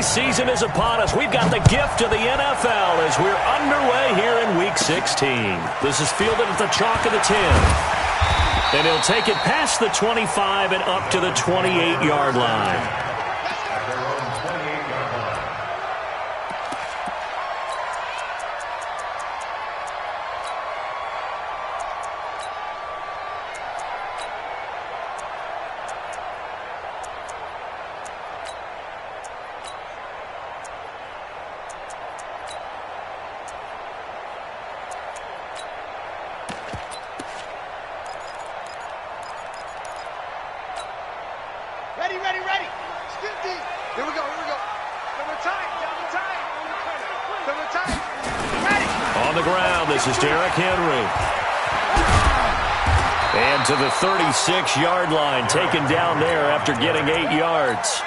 season is upon us. We've got the gift of the NFL as we're underway here in Week 16. This is fielded at the chalk of the 10. And he'll take it past the 25 and up to the 28-yard line. Ready. Still deep. Here we go. Double time. Ready. On the ground, this is Derrick Henry. And to the 36-yard line, taken down there after getting 8 yards.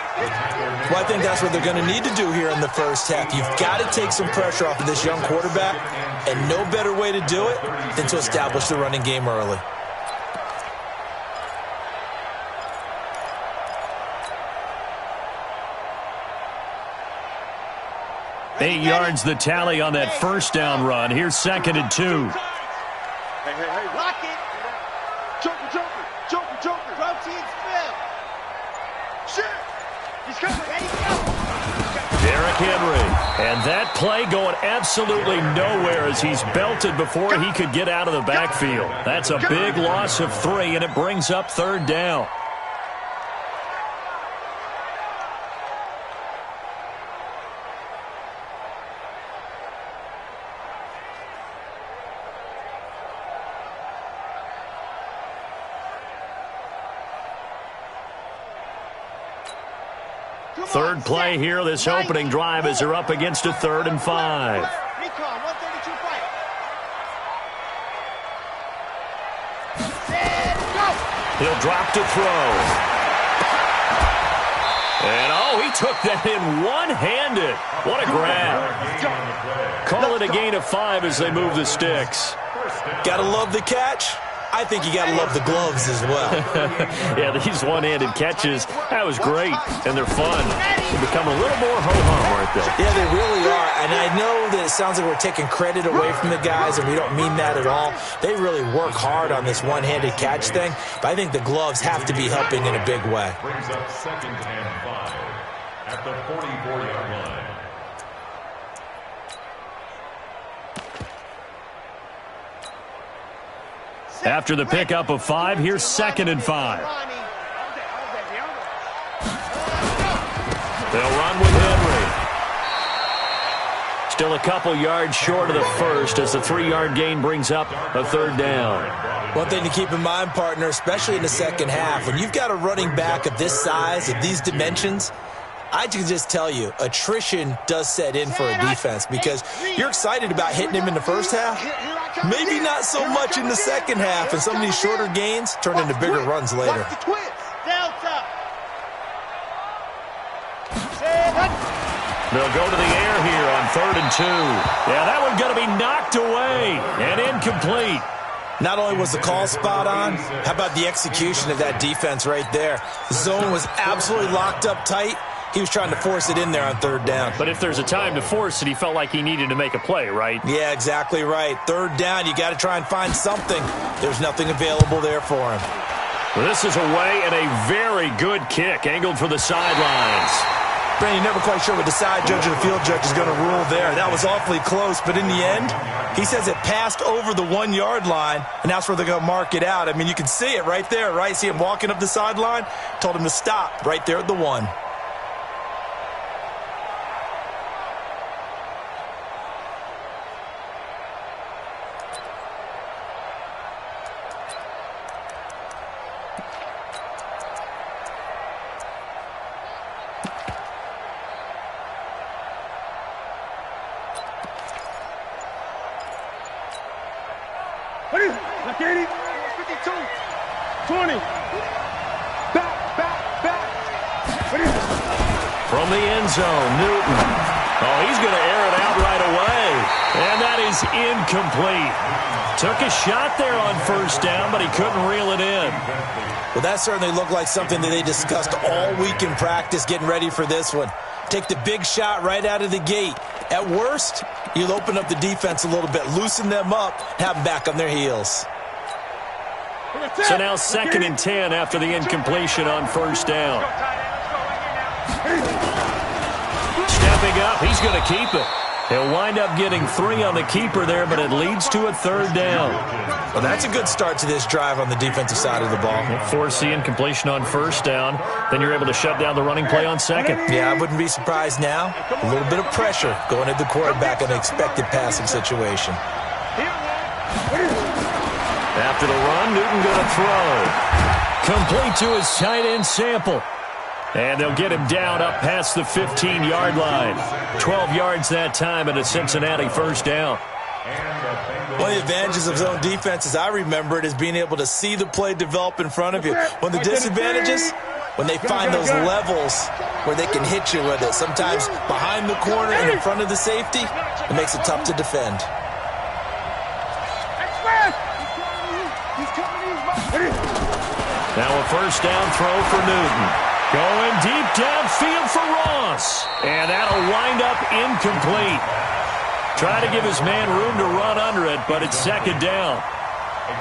Well, I think that's what they're going to need to do here in the first half. You've got to take some pressure off of this young quarterback, and no better way to do it than to establish the running game early. 8 yards the tally on that first down run. Here's 2nd and 2. Hey, lock it. Joker. Protein spill. Sure. He's coming. Ready, go. Derrick Henry. And that play going absolutely nowhere as he's belted before he could get out of the backfield. That's a big loss of 3, and it brings up 3rd down. Third play here, this opening drive, as they're up against a 3rd and 5. Recon, 132 fight. He'll drop to throw. And, he took that in one-handed. What a grab. Call it a gain of 5 as they move the sticks. Gotta love the catch. I think you got to love the gloves as well. Yeah, these one-handed catches, that was great, and they're fun. They become a little more ho-hum, aren't they? Yeah, they really are, and I know that it sounds like we're taking credit away from the guys, and we don't mean that at all. They really work hard on this one-handed catch thing, but I think the gloves have to be helping in a big way. Brings up 2nd and 5 at the 44-yard line. After the pickup of 5, here's 2nd and 5. They'll run with Henry. Still a couple yards short of the first as the 3-yard gain brings up a 3rd down. One thing to keep in mind, partner, especially in the second half, when you've got a running back of this size, of these dimensions, I can just tell you, attrition does set in for a defense because you're excited about hitting him in the first half. Maybe not so much in the second half, and some of these shorter gains turn into bigger runs later. They'll go to the air here on 3rd and 2. Yeah, that one's going to be knocked away and incomplete. Not only was the call spot on, how about the execution of that defense right there? The zone was absolutely locked up tight. He was trying to force it in there on 3rd down. But if there's a time to force it, he felt like he needed to make a play, right? Yeah, exactly right. 3rd down, you got to try and find something. There's nothing available there for him. Well, this is away and a very good kick, angled for the sidelines. Brandon, you're never quite sure what the side judge or the field judge is going to rule there. That was awfully close, but in the end, he says it passed over the 1-yard line, and that's where they're going to mark it out. I mean, you can see it right there, right? See him walking up the sideline? Told him to stop right there at the 1. What is it? Like 80? 52. 20. Back. What is it? From the end zone, Newton. Oh, he's going to air it out right away. And that that is incomplete. Took a shot there on first down, but he couldn't reel it in. Well, that certainly looked like something that they discussed all week in practice getting ready for this one. Take the big shot right out of the gate. At worst, you'll open up the defense a little bit, loosen them up, have them back on their heels. So now 2nd and 10 after the incompletion on first down. Stepping up, he's going to keep it. He'll wind up getting 3 on the keeper there, but it leads to a 3rd down. Well, that's a good start to this drive on the defensive side of the ball. Force the incompletion on first down. Then you're able to shut down the running play on 2nd. Yeah, I wouldn't be surprised now. A little bit of pressure going at the quarterback in an expected passing situation. After the run, Newton going to throw. Complete to his tight end Sample. And they'll get him down up past the 15-yard line. 12 yards that time and a Cincinnati 1st down. One of the advantages of zone defense, as I remember it, is being able to see the play develop in front of you. One of the disadvantages, when they find those levels where they can hit you with it, sometimes behind the corner and in front of the safety, it makes it tough to defend. Now a 1st down throw for Newton. Going deep downfield for Ross. And that'll wind up incomplete. Try to give his man room to run under it, but it's 2nd down.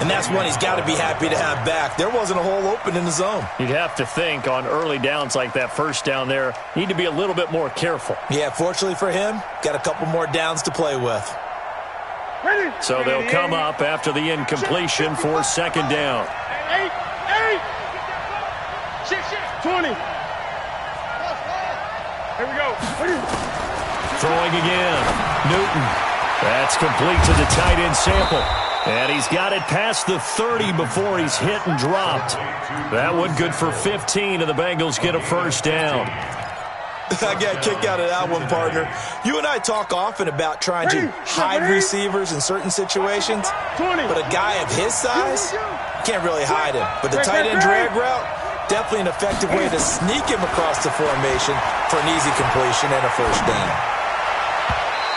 And that's one he's got to be happy to have back. There wasn't a hole open in the zone. You'd have to think on early downs like that 1st down there, need to be a little bit more careful. Yeah, fortunately for him, got a couple more downs to play with. So they'll come up after the incompletion for 2nd down. 20. Here we go. Throwing again. Newton. That's complete to the tight end Sample. And he's got it past the 30 before he's hit and dropped. That one good for 15, and the Bengals get a 1st down. I got a kick out of that one, partner. You and I talk often about trying to hide receivers in certain situations, but a guy of his size can't really hide him. But the tight end drag route, definitely an effective way to sneak him across the formation for an easy completion and a 1st down.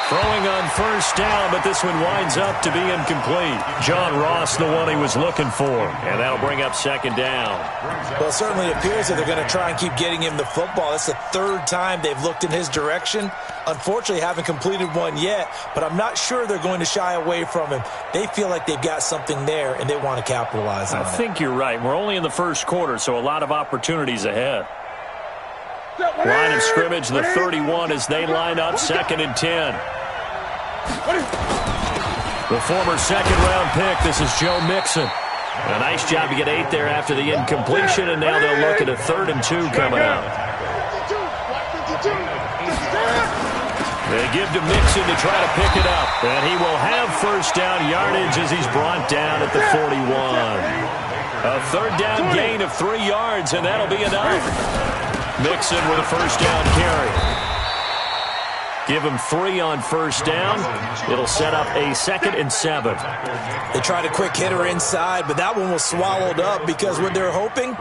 Throwing on 1st down, but this one winds up to be incomplete. John Ross, the one he was looking for, and that'll bring up 2nd down. Well, it certainly appears that they're going to try and keep getting him the football. That's the 3rd time they've looked in his direction. Unfortunately, haven't completed one yet, but I'm not sure they're going to shy away from him. They feel like they've got something there, and they want to capitalize on it. I think you're right. We're only in the 1st quarter, so a lot of opportunities ahead. Line of scrimmage, the 31 as they line up 2nd and 10. The former 2nd-round pick, this is Joe Mixon. A nice job to get 8 there after the incompletion, and now they'll look at a 3rd and 2 coming up. They give to Mixon to try to pick it up, and he will have 1st down yardage as he's brought down at the 41. A 3rd down gain of 3 yards, and that'll be enough. Mixon with a 1st down carry. Give him 3 on 1st down. It'll set up a 2nd and 7. They tried a quick hitter inside, but that one was swallowed up because what they're hoping,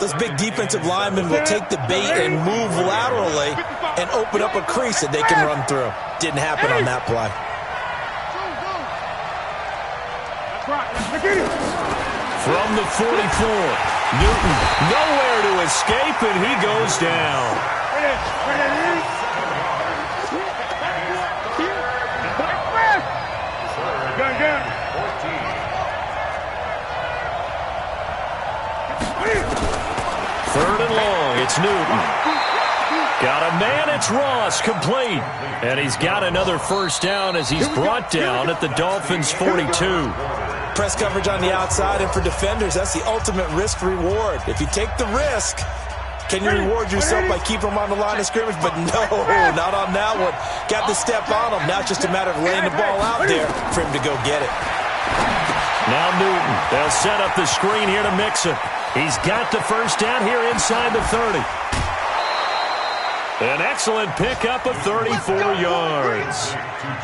those big defensive linemen will take the bait and move laterally and open up a crease that they can run through. Didn't happen on that play. From the 44, Newton nowhere to escape, and he goes down. Third and long, it's Newton. Got a man, it's Ross, complete. And he's got another 1st down as he's brought down at the Dolphins' 42. Press coverage on the outside, and for defenders, that's the ultimate risk-reward. If you take the risk, can you reward yourself by keeping them on the line of scrimmage? But no, not on that one. Got the step on him. Now it's just a matter of laying the ball out there for him to go get it. Now Newton. They'll set up the screen here to Mixon. He's got the 1st down here inside the 30. An excellent pickup of 34 yards.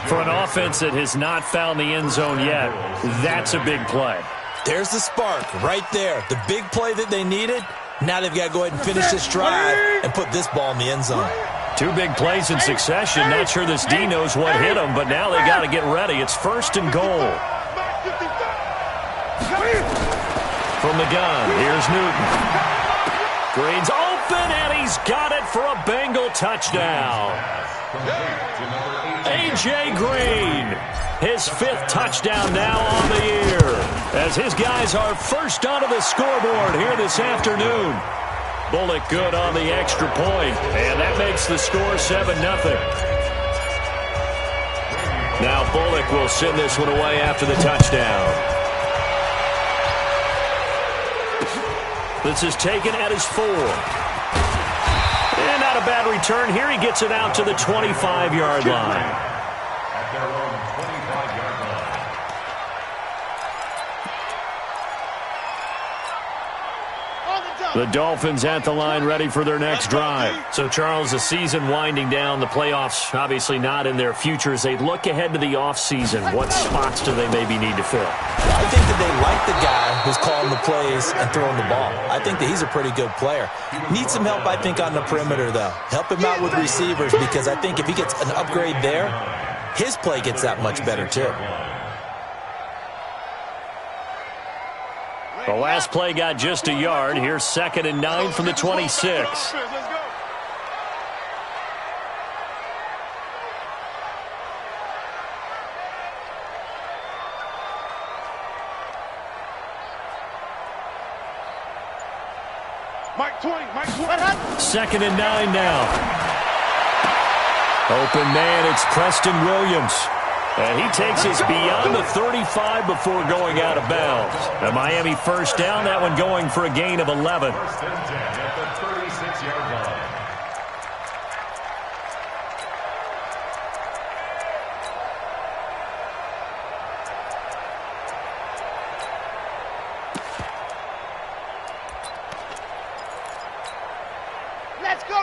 For an offense that has not found the end zone yet, that's a big play. There's the spark right there. The big play that they needed. Now they've got to go ahead and finish this drive and put this ball in the end zone. Two big plays in succession. Not sure this D knows what hit him, but now they got to get ready. It's first and goal. From the gun, here's Newton. Green's open, and he's got it for a Bengal touchdown. A.J. Green, his 5th touchdown now on the year, as his guys are first onto the scoreboard here this afternoon. Bullock good on the extra point, and that makes the score 7-0. Now Bullock will send this one away after the touchdown. This is taken at his 4. And not a bad return here. He gets it out to the 25-yard line. At their own 25-yard line. The Dolphins at the line ready for their next drive. So, Charles, the season winding down, the playoffs obviously not in their future. As they look ahead to the offseason, what spots do they maybe need to fill? I think that they like the guy who's calling the plays and throwing the ball. I think that he's a pretty good player. Needs some help, I think, on the perimeter, though. Help him out with receivers, because I think if he gets an upgrade there, his play gets that much better, too. The last play got just a yard. Here's 2nd and 9 from the 26. Mike 20. 2nd and 9 now. Open man, it's Preston Williams. And he takes us beyond the 35 before going out of bounds. The Miami first down, that one going for a gain of 11. First and 10 at the 36-yard line.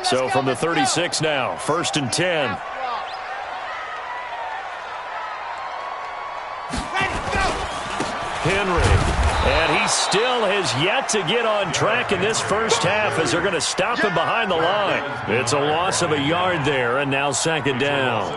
So from the 36 now, 1st and 10. Henry, and he still has yet to get on track in this first half as they're going to stop him behind the line. It's a loss of a yard there, and now 2nd down.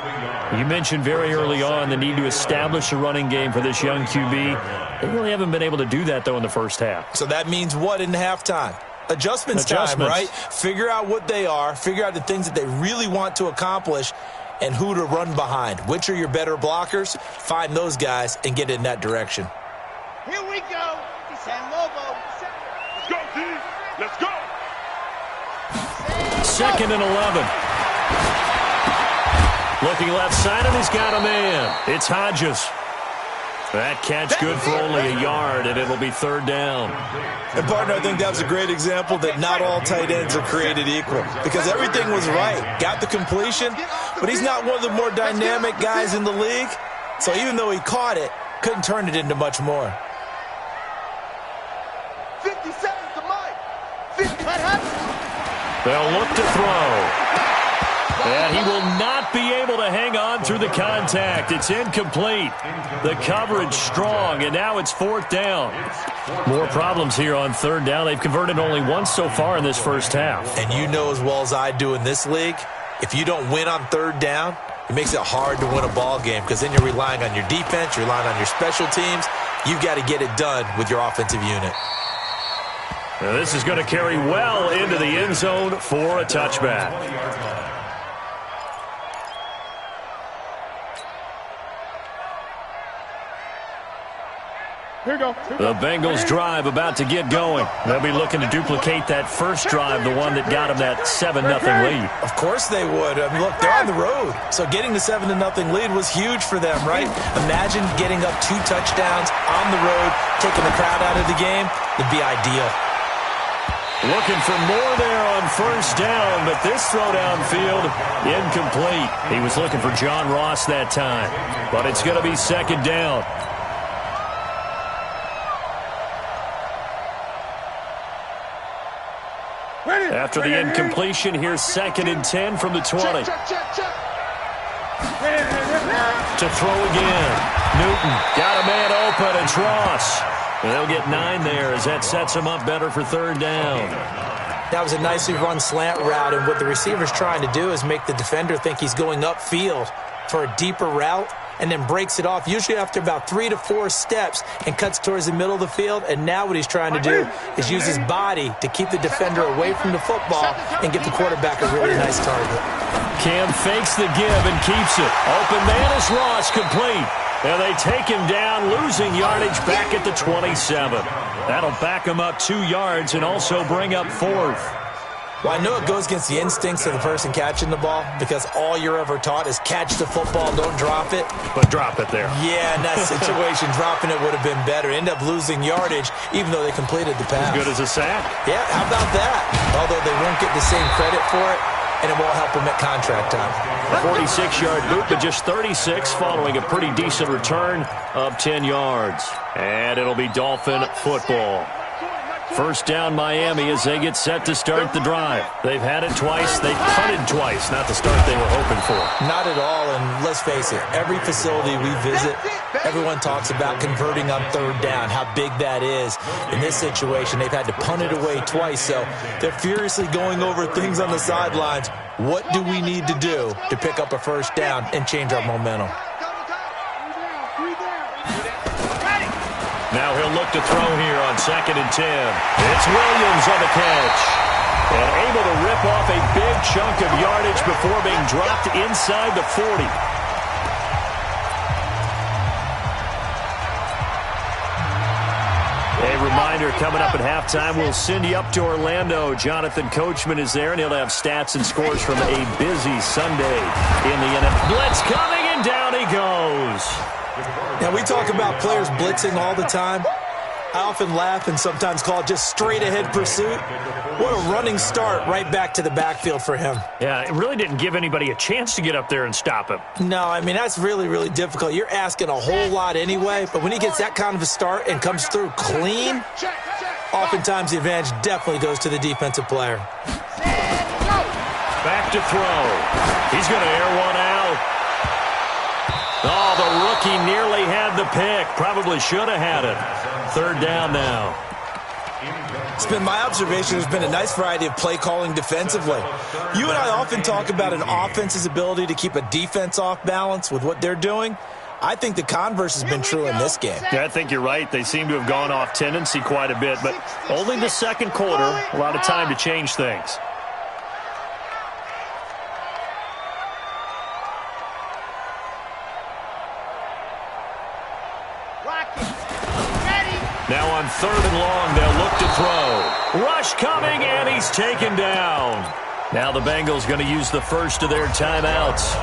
You mentioned very early on the need to establish a running game for this young QB. They really haven't been able to do that, though, in the first half. So that means what in halftime? Adjustments time, right? Figure out what they are, figure out the things that they really want to accomplish, and who to run behind. Which are your better blockers? Find those guys and get in that direction. Here we go. San Lobo. Let's go, D. Let's go. 2nd and 11. Looking left side, and he's got a man. It's Hodges. That catch good for only a yard, and it'll be 3rd down. And, partner, I think that was a great example that not all tight ends are created equal, because everything was right. Got the completion, but he's not one of the more dynamic guys in the league. So even though he caught it, couldn't turn it into much more. 57 to Mike. 50. They'll look to throw. And he will not be able to hang on through the contact. It's incomplete. The coverage strong, and now it's 4th down. More problems here on 3rd down. They've converted only once so far in this first half. And you know as well as I do in this league, if you don't win on 3rd down, it makes it hard to win a ball game, because then you're relying on your defense, you're relying on your special teams. You've got to get it done with your offensive unit. Now this is going to carry well into the end zone for a touchback. Here you go. The Bengals drive about to get going. They'll be looking to duplicate that first drive, the one that got them that 7-0 lead. Of course they would. I mean, look, they're on the road. So getting the 7-0 lead was huge for them, right? Imagine getting up 2 touchdowns on the road, taking the crowd out of the game. It'd be ideal. Looking for more there on first down, but this throw downfield, incomplete. He was looking for John Ross that time, but it's going to be 2nd down. After the incompletion, here's 2nd and 10 from the 20. To throw again. Newton got a man open. It's Ross. And they'll get 9 there as that sets him up better for 3rd down. That was a nicely run slant route, and what the receiver's trying to do is make the defender think he's going upfield for a deeper route, and then breaks it off, usually after about 3 to 4 steps, and cuts towards the middle of the field. And now what he's trying to do is use his body to keep the defender away from the football and get the quarterback a really nice target. Cam fakes the give and keeps it. Open man is Ross, complete. And they take him down, losing yardage back at the 27. That'll back him up 2 yards and also bring up 4th. Well, I know it goes against the instincts of the person catching the ball because all you're ever taught is catch the football, don't drop it. But drop it there. Yeah, in that situation, dropping it would have been better. End up losing yardage even though they completed the pass. As good as a sack. Yeah, how about that? Although they won't get the same credit for it, and it won't help them at contract time. A 46-yard boot, but just 36 following a pretty decent return of 10 yards. And it'll be Dolphin football. First down Miami as they get set to start the drive. They've had it twice. They've punted twice. Not the start they were hoping for. Not at all, and let's face it, every facility we visit, everyone talks about converting on 3rd down, how big that is. In this situation, they've had to punt it away twice, so they're furiously going over things on the sidelines. What do we need to do to pick up a first down and change our momentum? Now he'll look to throw here on 2nd and 10. It's Williams on the catch. And able to rip off a big chunk of yardage before being dropped inside the 40. A reminder, coming up at halftime, we'll send you up to Orlando. Jonathan Coachman is there, and he'll have stats and scores from a busy Sunday in the NFL. Blitz coming, and down he goes. Now, we talk about players blitzing all the time. I often laugh and sometimes call it just straight-ahead pursuit. What a running start right back to the backfield for him. Yeah, it really didn't give anybody a chance to get up there and stop him. No, I mean, that's really, really difficult. You're asking a whole lot anyway, but when he gets that kind of a start and comes through clean, oftentimes the advantage definitely goes to the defensive player. Back to throw. He's going to air one out. Oh, the rookie nearly had the pick. Probably should have had it. 3rd down now. It's been my observation there's been a nice variety of play calling defensively. You and I often talk about an offense's ability to keep a defense off balance with what they're doing. I think the converse has been true in this game. Yeah, I think you're right. They seem to have gone off tendency quite a bit, but only the 2nd quarter, a lot of time to change things. Now on 3rd and long, they'll look to throw. Rush coming, and he's taken down. Now the Bengals going to use the first of their timeouts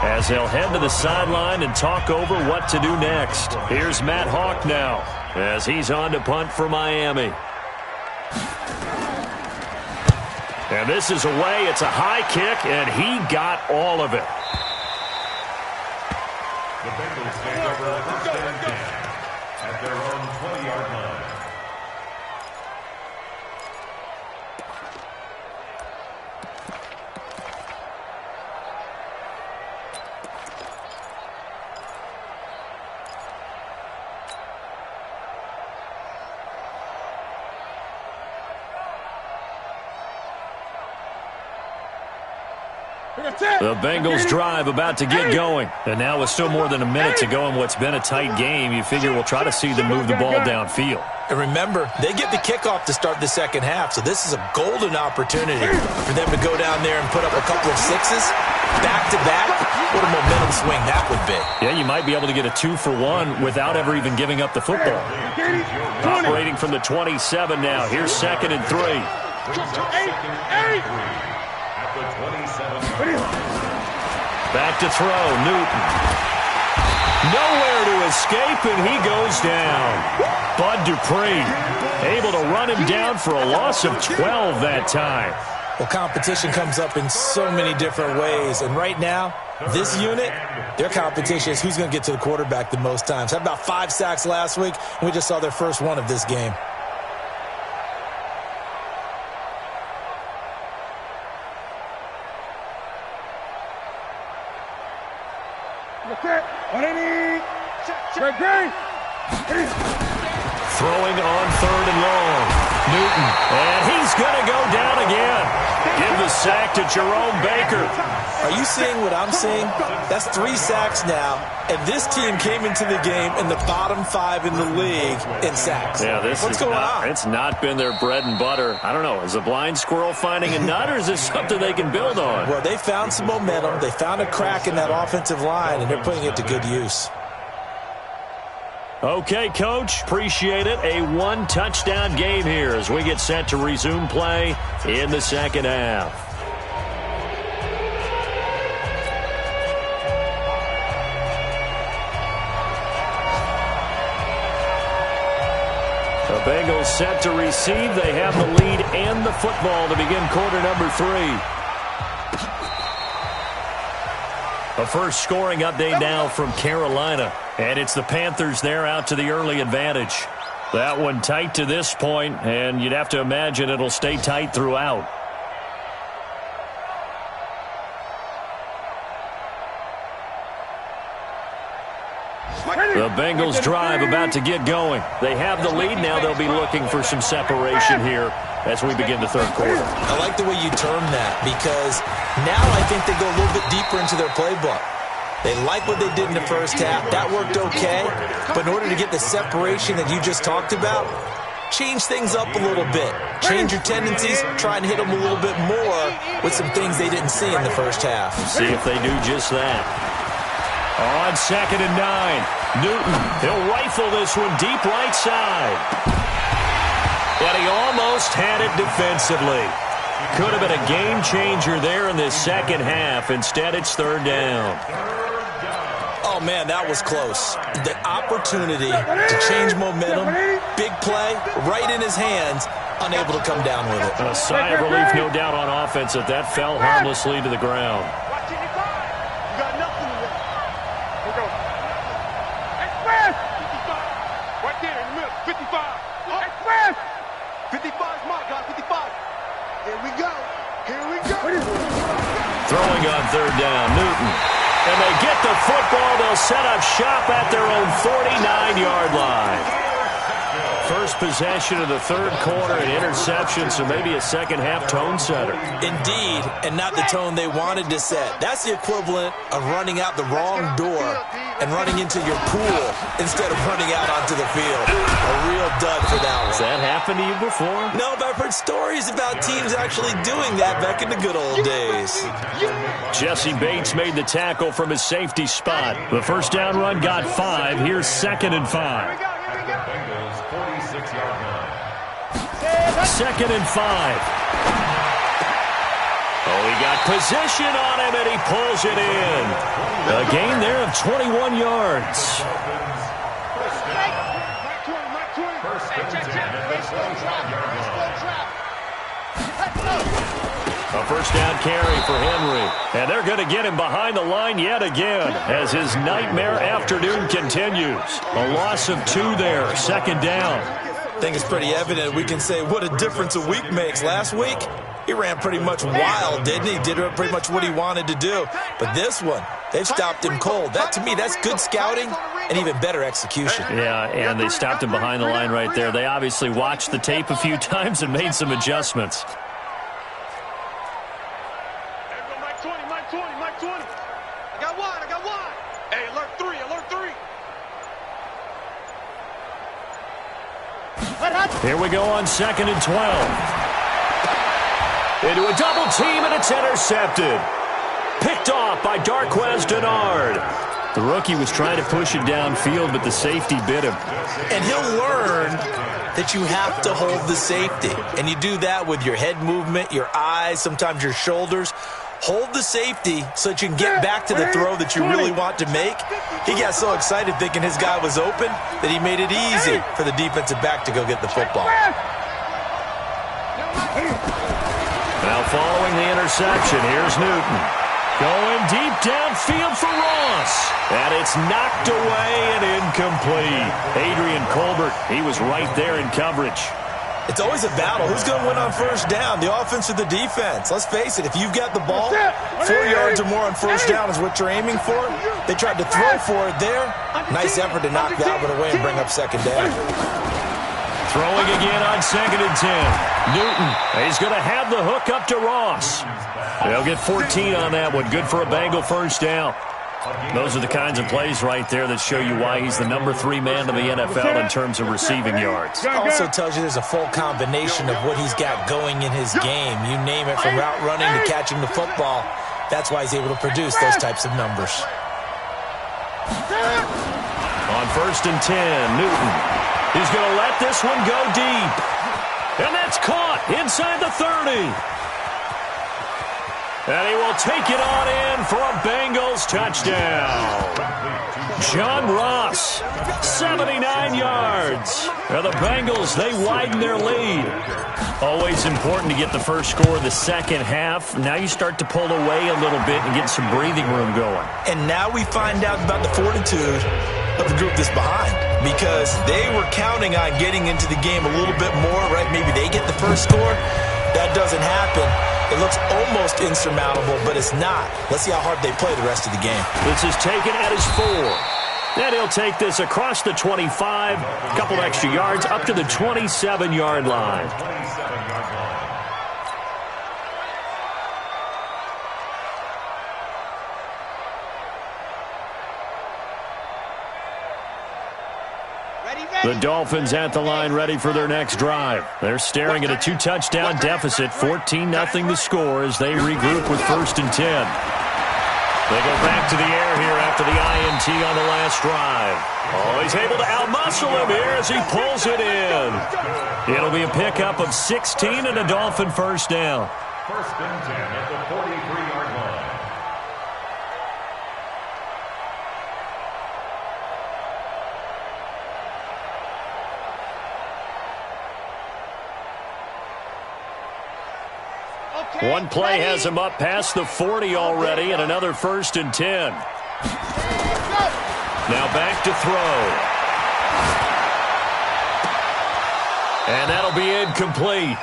as they'll head to the sideline and talk over what to do next. Here's Matt Hawk now as he's on to punt for Miami. And this is away. It's a high kick, and he got all of it. The Bengals take over 1st and 10 at their own 20-yard line. The Bengals drive about to get going. And now with still more than a minute to go in what's been a tight game, you figure we'll try to see them move the ball downfield. And remember, they get the kickoff to start the 2nd half, so this is a golden opportunity for them to go down there and put up a couple of 6s back-to-back. What a momentum swing that would be. Yeah, you might be able to get a 2-for-1 without ever even giving up the football. Operating from the 27 now. Here's 2nd and 3. Back to throw, Newton. Nowhere to escape, and he goes down. Bud Dupree able to run him down for a loss of 12 that time. Well, competition comes up in so many different ways, and right now, this unit, their competition is who's going to get to the quarterback the most times. Had about 5 sacks last week, and we just saw their first one of this game. Throwing on 3rd and long. Newton. And he's going to go down again. Give the sack to Jerome Baker. Are you seeing what I'm seeing? That's 3 sacks now, and this team came into the game in the bottom 5 in the league in sacks. Yeah, what's going on? It's not been their bread and butter. I don't know. Is a blind squirrel finding a nut, or is this something they can build on? Well, they found some momentum. They found a crack in that offensive line, and they're putting it to good use. Okay, Coach, appreciate it. A 1-touchdown game here as we get set to resume play in the second half. The Bengals set to receive. They have the lead and the football to begin quarter number 3. A first scoring update now from Carolina. And it's the Panthers there out to the early advantage. That one tight to this point, and you'd have to imagine it'll stay tight throughout. The Bengals drive about to get going. They have the lead. Now they'll be looking for some separation here as we begin the third quarter. I like the way you term that, because now I think they go a little bit deeper into their playbook. They like what they did in the first half. That worked okay. But in order to get the separation that you just talked about, change things up a little bit. Change your tendencies. Try and hit them a little bit more with some things they didn't see in the first half. See if they do just that. On 2nd and 9, Newton. He'll rifle this one deep right side. But he almost had it defensively. Could have been a game changer there in this second half. Instead, it's 3rd down. Oh, man, that was close. The opportunity to change momentum, big play, right in his hands, unable to come down with it. A sigh of relief, no doubt, on offense that that fell harmlessly to the ground. You got nothing to do. Here we go. Express! 55. Right there in the middle. 55. Express! 55 is my guy. 55. Here we go. Here we go. Throwing on 3rd down, Newton. And they get the football. They'll set up shop at their own 49-yard line. First possession of the third quarter, an interception, so maybe a second-half tone setter. Indeed, and not the tone they wanted to set. That's the equivalent of running out the wrong door and running into your pool instead of running out onto the field. A real dud for that one. Has that happened to you before? No, but I've heard stories about teams actually doing that back in the good old days. Jesse Bates made the tackle from his safety spot. The first down run got 5. Here's 2nd and 5. Bengals 46-yard line. 2nd and 5. Oh, he got position on him, and he pulls it in. A gain there of 21 yards. A first down carry for Henry. And they're going to get him behind the line yet again as his nightmare afternoon continues. A loss of 2 there, 2nd down. I think it's pretty evident. We can say what a difference a week makes. Last week, he ran pretty much wild, didn't he? Did pretty much what he wanted to do. But this one, they've stopped him cold. That, to me, that's good scouting and even better execution. Yeah, and they stopped him behind the line right there. They obviously watched the tape a few times and made some adjustments. I got one. Hey, alert 3, alert 3. Here we go on 2nd and 12. Into a double team, and it's intercepted. Picked off by Darquez Denard. The rookie was trying to push it downfield, but the safety bit him. And he'll learn that you have to hold the safety. And you do that with your head movement, your eyes, sometimes your shoulders. Hold the safety so that you can get back to the throw that you really want to make. He got so excited thinking his guy was open that he made it easy for the defensive back to go get the football. Now following the interception, here's Newton. Going deep downfield for Ross. And it's knocked away and incomplete. Adrian Colbert, he was right there in coverage. It's always a battle. Who's going to win on first down, the offense or the defense? Let's face it, if you've got the ball, 4 yards or more on first down is what you're aiming for. They tried to throw for it there. Nice effort to knock that one away and bring up second down. Throwing again on 2nd and 10. Newton, he's going to have the hook up to Ross. They'll get 14 on that one. Good for a Bengal first down. Those are the kinds of plays right there that show you why he's the number 3 man in the NFL in terms of receiving yards. Also tells you there's a full combination of what he's got going in his game. You name it, from route running to catching the football. That's why he's able to produce those types of numbers. On 1st and 10, Newton. He's going to let this one go deep. And that's caught inside the 30. And he will take it on in for a Bengals touchdown. John Ross, 79 yards. Now the Bengals, they widen their lead. Always important to get the first score of the second half. Now you start to pull away a little bit and get some breathing room going. And now we find out about the fortitude of the group that's behind, because they were counting on getting into the game a little bit more, right? Maybe they get the first score. That doesn't happen. It looks almost insurmountable, but it's not. Let's see how hard they play the rest of the game. This is taken at his 4. And he'll take this across the 25, a couple extra yards, up to the 27-yard line. The Dolphins at the line, ready for their next drive. They're staring at a 2-touchdown deficit, 14-0 the score as they regroup with 1st and 10. They go back to the air here after the INT on the last drive. Oh, he's able to outmuscle him here as he pulls it in. It'll be a pickup of 16 and a Dolphin first down. 1st and 10 at the 43-yard line. One play has him up past the 40 already, and another 1st and 10. Now back to throw. And that'll be incomplete.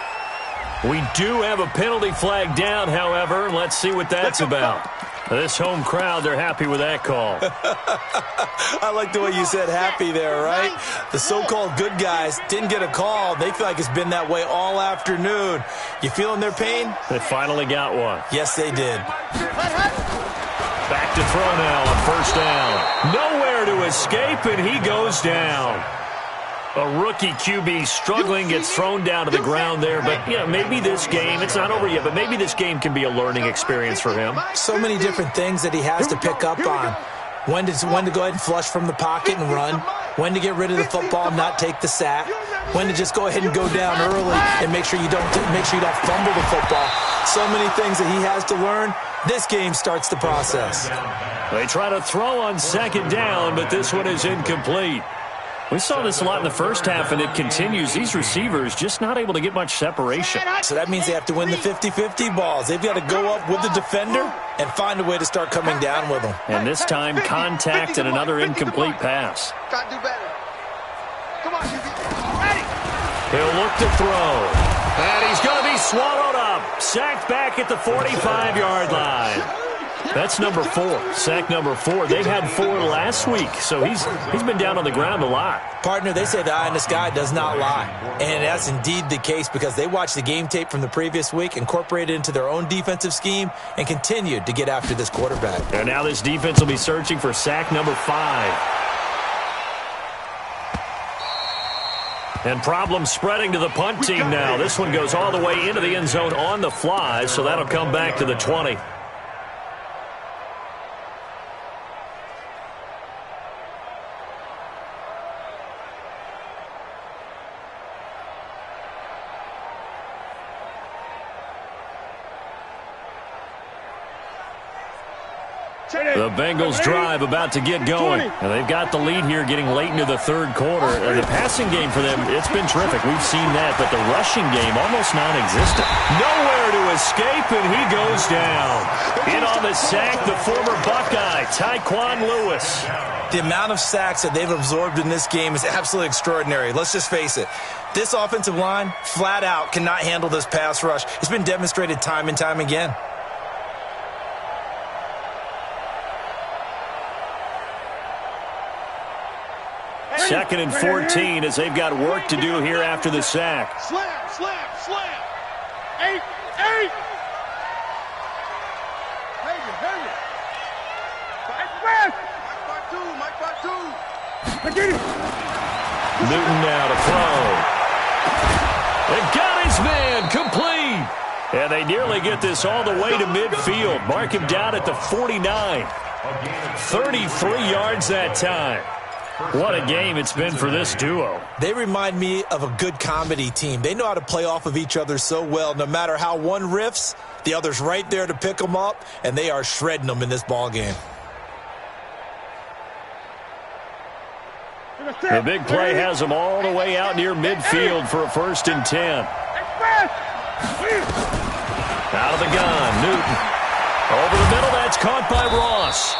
We do have a penalty flag down, however. Let's see what that's about. This home crowd, they're happy with that call. I like the way you said happy there, right? The so-called good guys didn't get a call. They feel like it's been that way all afternoon. You feeling their pain? They finally got one. Yes, they did. Back to throw now on 1st down. Nowhere to escape, and he goes down. A rookie QB struggling, gets thrown down to the ground there. But, you know, maybe this game, it's not over yet, but maybe this game can be a learning experience for him. So many different things that he has to pick up on. When to go ahead and flush from the pocket and run. When to get rid of the football and not take the sack. When to just go ahead and go down early and make sure you don't fumble the football. So many things that he has to learn. This game starts the process. They try to throw on 2nd down, but this one is incomplete. We saw this a lot in the first half, and it continues. These receivers just not able to get much separation. So that means they have to win the 50-50 balls. They've got to go up with the defender and find a way to start coming down with them. And this time, contact and another incomplete pass. Got to do better. Come on, ready. He'll look to throw. And he's going to be swallowed up. Sacked back at the 45-yard line. That's number 4. Sack number 4. They had 4 last week, so he's been down on the ground a lot. Partner, they say the eye in the sky does not lie. And that's indeed the case because they watched the game tape from the previous week, incorporated it into their own defensive scheme, and continued to get after this quarterback. And now this defense will be searching for sack number 5. And problems spreading to the punt team now. This one goes all the way into the end zone on the fly, so that'll come back to the 20. The Bengals drive about to get going. And they've got the lead here getting late into the 3rd quarter. And the passing game for them, it's been terrific. We've seen that, but the rushing game almost non-existent. Nowhere to escape, and he goes down. In on the sack, the former Buckeye, Tyquan Lewis. The amount of sacks that they've absorbed in this game is absolutely extraordinary. Let's just face it. This offensive line, flat out, cannot handle this pass rush. It's been demonstrated time and time again. 2nd and 14 as they've got work to do here after the sack. Slam, slam, slam. 8, 8. Newton now to throw. They got his man complete. And they nearly get this all the way to midfield. Mark him down at the 49. 33 yards that time. What a game it's been for this duo. They remind me of a good comedy team. They know how to play off of each other so well. No matter how one riffs, the other's right there to pick them up, and they are shredding them in this ball game. The big play has them all the way out near midfield for a 1st and 10. Out of the gun, Newton. Over the middle, that's caught by Ross.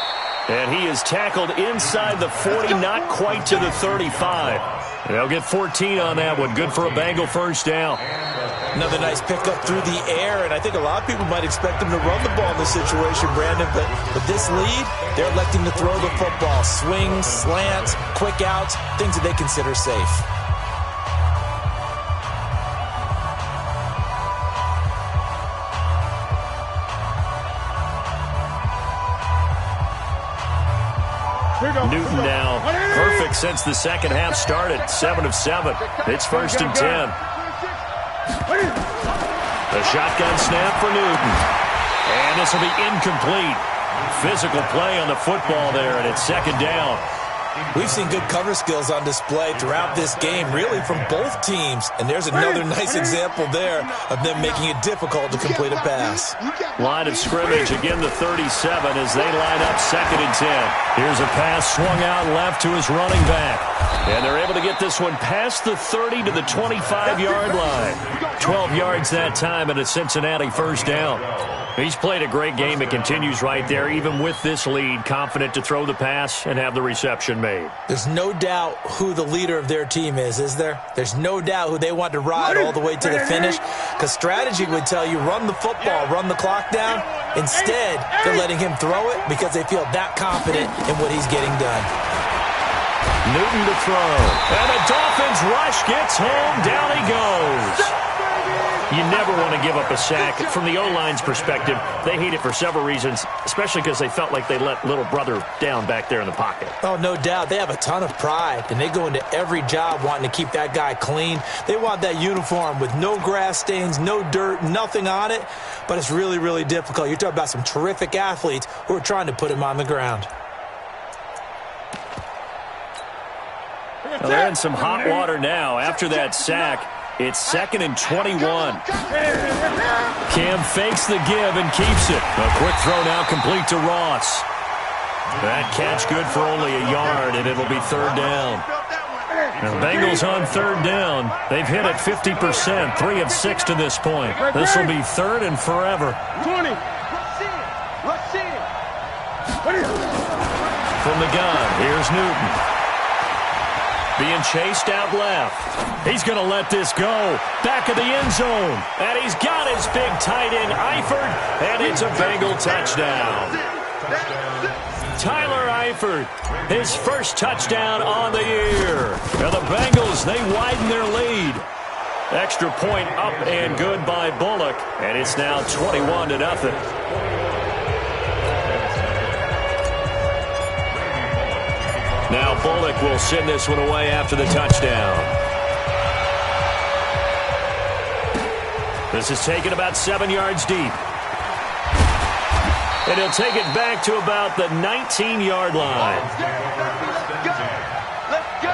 And he is tackled inside the 40, not quite to the 35. They'll get 14 on that one. Good for a Bengal 1st down. Another nice pickup through the air, and I think a lot of people might expect them to run the ball in this situation, Brandon, but with this lead, they're electing to throw the football. Swings, slants, quick outs, things that they consider safe. Newton now, perfect since the second half started. 7 of 7. It's 1st and 10. The shotgun snap for Newton. And this will be incomplete. Physical play on the football there, and it's 2nd down. We've seen good cover skills on display throughout this game, really from both teams. And there's another nice example there of them making it difficult to complete a pass. Line of scrimmage, again the 37 as they line up 2nd and 10. Here's a pass swung out left to his running back. And they're able to get this one past the 30 to the 25-yard line. 12 yards that time and a Cincinnati 1st down. He's played a great game. It continues right there, even with this lead, confident to throw the pass and have the reception made. There's no doubt who the leader of their team is there? There's no doubt who they want to ride all the way to the finish, because strategy would tell you run the football, run the clock down. Instead, they're letting him throw it because they feel that confident in what he's getting done. Newton to throw. And the Dolphins rush gets home. Down he goes. You never want to give up a sack. From the O-line's perspective, they hate it for several reasons, especially because they felt like they let little brother down back there in the pocket. Oh, no doubt. They have a ton of pride, and they go into every job wanting to keep that guy clean. They want that uniform with no grass stains, no dirt, nothing on it, but it's really, really difficult. You're talking about some terrific athletes who are trying to put him on the ground. Well, they're in some hot water now after that sack. It's 2nd and 21. Cam fakes the give and keeps it. A quick throw now complete to Ross. That catch good for only a yard, and it'll be 3rd down. And the Bengals on 3rd down. They've hit it 50%, 3 of 6 to this point. This will be 3rd and forever. 20. From the gun, here's Newton. Being chased out left. He's going to let this go. Back of the end zone. And he's got his big tight end, Eifert. And it's a Bengal touchdown. Tyler Eifert, his first touchdown on the year. And the Bengals, they widen their lead. Extra point up and good by Bullock. And it's now 21-0. Now Bullock will send this one away after the touchdown. This is taken about 7 yards deep. And he'll take it back to about the 19-yard line. Let's go.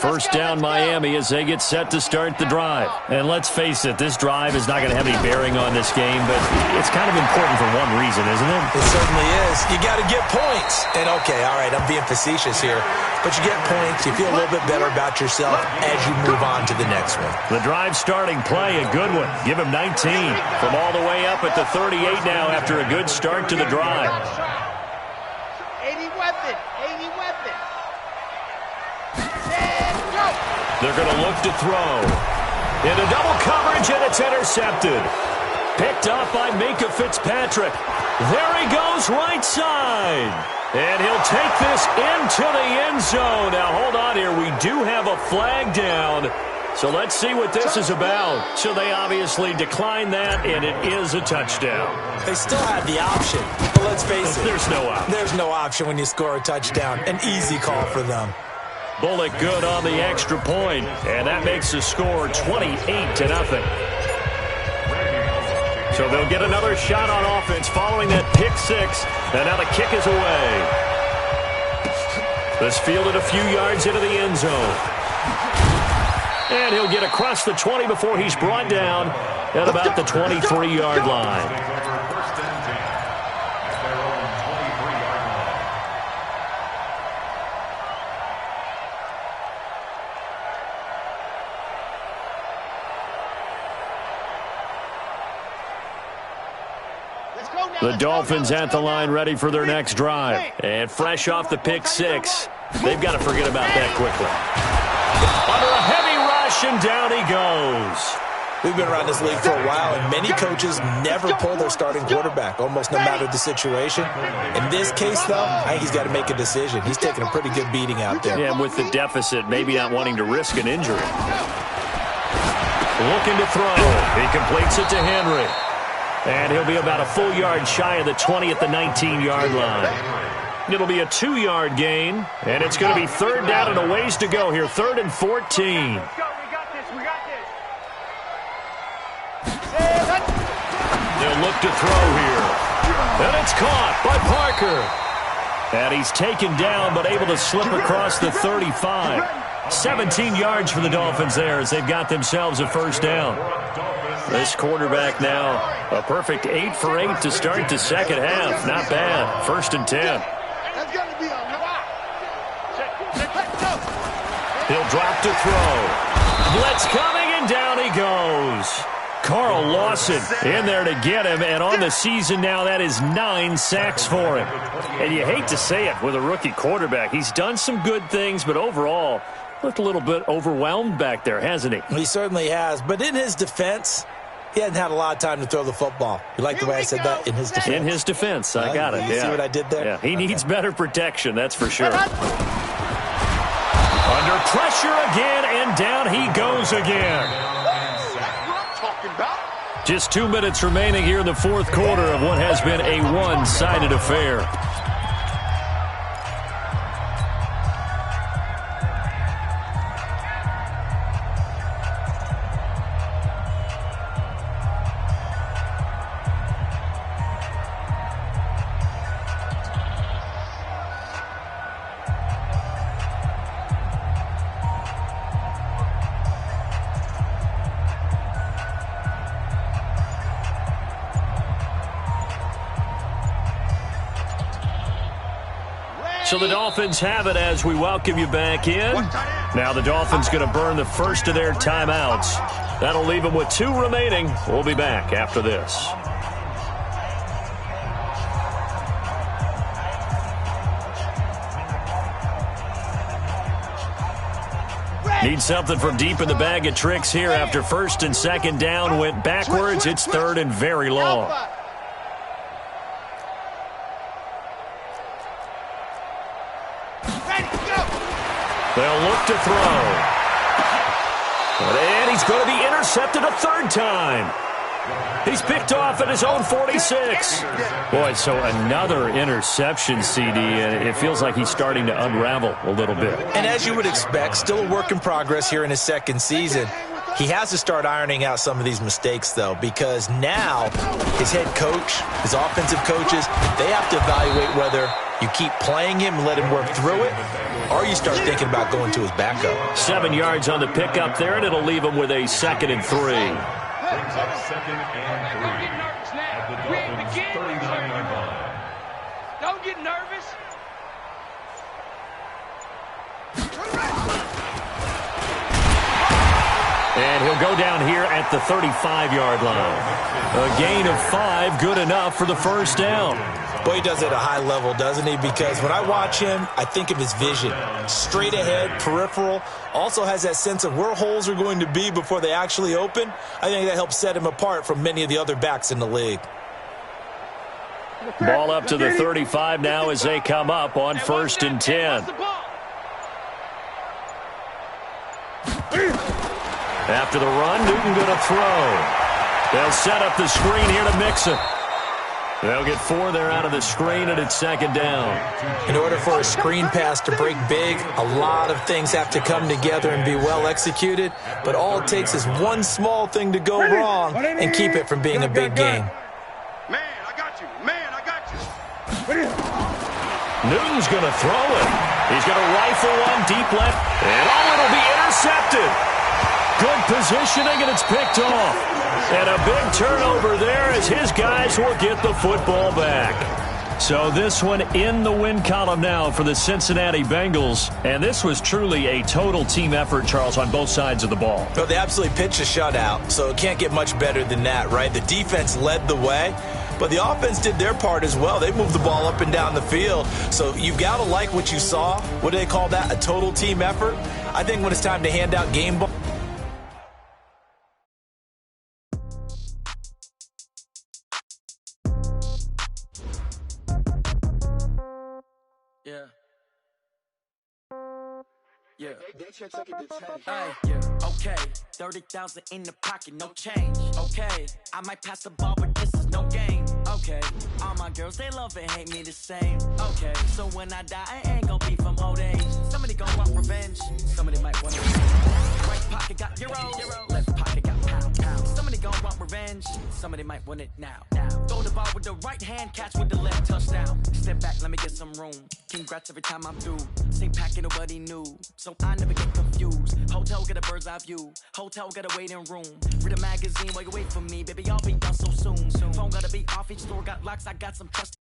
First down Miami as they get set to start the drive. And let's face it, this drive is not going to have any bearing on this game, but it's kind of important for one reason, isn't it? It certainly is. You got to get points. And okay, all right, I'm being facetious here, but you get points, you feel a little bit better about yourself as you move on to the next one. The drive starting play, a good one. Give him 19 from all the way up at the 38 now after a good start to the drive. 80 weapon, 80 weapon. They're going to look to throw. Into double coverage, and it's intercepted. Picked off by Minkah Fitzpatrick. There he goes, right side. And he'll take this into the end zone. Now, hold on here. We do have a flag down. So let's see what this is about. So they obviously declined that, and it is a touchdown. They still have the option, but let's face it. There's no option. There's no option when you score a touchdown. An easy call for them. Bullock good on the extra point, and that makes the score 28-0. So they'll get another shot on offense following that pick six, and now the kick is away. This fielded a few yards into the end zone. And he'll get across the 20 before he's brought down at about the 23-yard line. The Dolphins at the line ready for their next drive. And fresh off the pick six, they've got to forget about that quickly. Under a heavy rush, and down he goes. We've been around this league for a while, and many coaches never pull their starting quarterback, almost no matter the situation. In this case, though, I think he's got to make a decision. He's taking a pretty good beating out there. Yeah, and with the deficit, maybe not wanting to risk an injury. Looking to throw. He completes it to Henry. And he'll be about a full yard shy of the 20 at the 19-yard line. It'll be a 2-yard gain, and it's going to be third down and a ways to go here. 3rd and 14. Let's go. We got this. We got this. They'll look to throw here. And it's caught by Parker. And he's taken down, but able to slip across the 35. 17 yards for the Dolphins there as they've got themselves a first down. This quarterback now, a perfect 8 for 8 to start the second half. Not bad. 1st and 10. That's going to be a lot. He'll drop to throw. Blitz coming, and down he goes. Carl Lawson in there to get him, and on the season now, that is 9 sacks for him. And you hate to say it with a rookie quarterback. He's done some good things, but overall, looked a little bit overwhelmed back there, hasn't he? He certainly has, but in his defense, he hasn't had a lot of time to throw the football. You like the way I said that? In his defense. In his defense, I got it. You see what I did there? Yeah, he needs better protection, that's for sure. Under pressure again, and down he goes again. That's what I'm talking about. Just 2 minutes remaining here in the fourth quarter of what has been a one-sided affair. So the Dolphins have it as we welcome you back in. Now the Dolphins going to burn the first of their timeouts. That'll leave them with 2 remaining. We'll be back after this. Need something from deep in the bag of tricks here after 1st and 2nd down. Went backwards. It's 3rd and very long. They'll look to throw. And he's going to be intercepted a 3rd time. He's picked off at his own 46. Boy, so another interception, CD, and it feels like he's starting to unravel a little bit. And as you would expect, still a work in progress here in his 2nd season. He has to start ironing out some of these mistakes, though, because now his head coach, his offensive coaches, they have to evaluate whether you keep playing him and let him work through it, or you start thinking about going to his backup. 7 yards on the pickup there, and it'll leave him with a 2nd and 3. Brings up 2nd and 3 at the Dolphins' 39-yard line. Don't get nervous. And he'll go down here at the 35-yard line. A gain of 5, good enough for the first down. Boy, he does it at a high level, doesn't he? Because when I watch him, I think of his vision. Straight ahead, peripheral, also has that sense of where holes are going to be before they actually open. I think that helps set him apart from many of the other backs in the league. Ball up to the 35 now as they come up on 1st and 10. After the run, Newton going to throw. They'll set up the screen here to mix it. They'll get 4 there out of the screen, and it's 2nd down. In order for a screen pass to break big, a lot of things have to come together and be well executed, but all it takes is one small thing to go wrong and keep it from being a big game. Man, I got you. Man, I got you. Newton's going to throw it. He's going to rifle one deep left, and it'll be intercepted. Good positioning, and it's picked off. And a big turnover there as his guys will get the football back. So this one in the win column now for the Cincinnati Bengals. And this was truly a total team effort, Charles, on both sides of the ball. Well, they absolutely pitched a shutout, so it can't get much better than that, right? The defense led the way, but the offense did their part as well. They moved the ball up and down the field. So you've got to like what you saw. What do they call that? A total team effort? I think when it's time to hand out game ball. Yeah. Okay. 30,000 in the pocket, no change. Okay. I might pass the ball, but this is no game. Okay. All my girls, they love and hate me the same. Okay. So when I die, I ain't gonna be from old age. Somebody gonna want revenge. Somebody might want to. Right pocket got euros. Left pocket got pound. Somebody gonna want revenge. Somebody might want it now. Throw the ball with the right hand, catch with the left, touchdown. Step back, let me get some room. Congrats every time I'm through. Same packet, nobody knew. So I never get confused. Hotel get a bird's eye view. Hotel got a waiting room. Read a magazine while you wait for me. Baby, I'll be done so soon. Phone gotta be off, each store got locks. I got some trust.